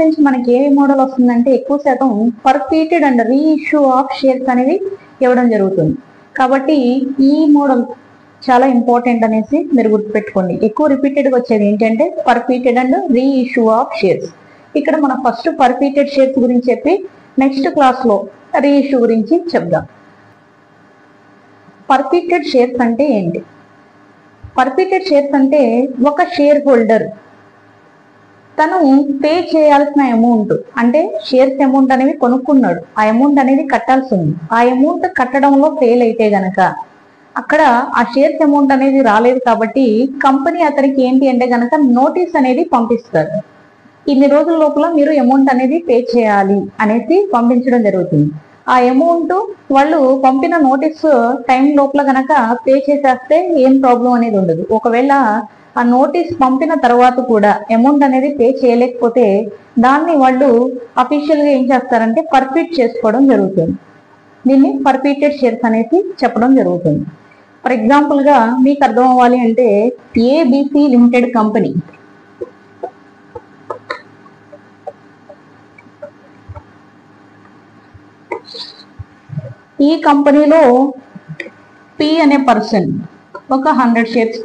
నుంచి మనకి ఏ మోడల్ వస్తుందంటే ఎక్కువ శాతం పర్పీటెడ్ అండ్ రీఇష్యూ ఆఫ్ షేర్స్ అనేవి ఇవ్వడం జరుగుతుంది. కాబట్టి ఈ మోడల్ చాలా ఇంపార్టెంట్ అనేసి మీరు గుర్తుపెట్టుకోండి. ఎక్కువ రిపీటెడ్గా వచ్చేది ఏంటంటే పర్పీటెడ్ అండ్ రీఇష్యూ ఆఫ్ షేర్స్. ఇక్కడ మనం ఫస్ట్ పర్పీటెడ్ షేర్స్ గురించి చెప్పి నెక్స్ట్ క్లాస్లో రీఇష్యూ గురించి చెప్దాం. పర్పీటెడ్ షేర్స్ అంటే ఏంటి? పర్పీటెడ్ షేర్స్ అంటే ఒక షేర్ హోల్డర్ తను పే చేయాల్సిన అమౌంట్, అంటే షేర్స్ అమౌంట్ అనేవి కొనుక్కున్నాడు, ఆ అమౌంట్ అనేది కట్టాల్సి ఉంది. ఆ అమౌంట్ కట్టడంలో ఫెయిల్ అయితే గనక అక్కడ ఆ షేర్స్ అమౌంట్ అనేది రాలేదు కాబట్టి కంపెనీ అతనికి ఏంటి అంటే గనక నోటీస్ అనేది పంపిస్తారు. ఇన్ని రోజుల లోపల మీరు అమౌంట్ అనేది పే చేయాలి అనేసి పంపించడం జరుగుతుంది. ఆ అమౌంట్ వాళ్ళు పంపిన నోటీస్ టైం లోపల గనక పే చేసేస్తే ఏం ప్రాబ్లం అనేది ఉండదు. ఒకవేళ ఆ నోటీస్ పంపిన తర్వాత కూడా అమౌంట్ అనేది పే చేయలేకపోతే దాన్ని వాళ్ళు అఫీషియల్ గా ఏం చేస్తారంటే పర్పీట్ చేసుకోవడం జరుగుతుంది. దీన్ని పర్పీటెడ్ షేర్స్ అనేది చెప్పడం జరుగుతుంది. ఫర్ ఎగ్జాంపుల్ గా మీకు అర్థం అవ్వాలి అంటే ఏబిసి లిమిటెడ్ కంపెనీ, ఈ కంపెనీలో పి అనే పర్సన్ ఒక 100 షేర్స్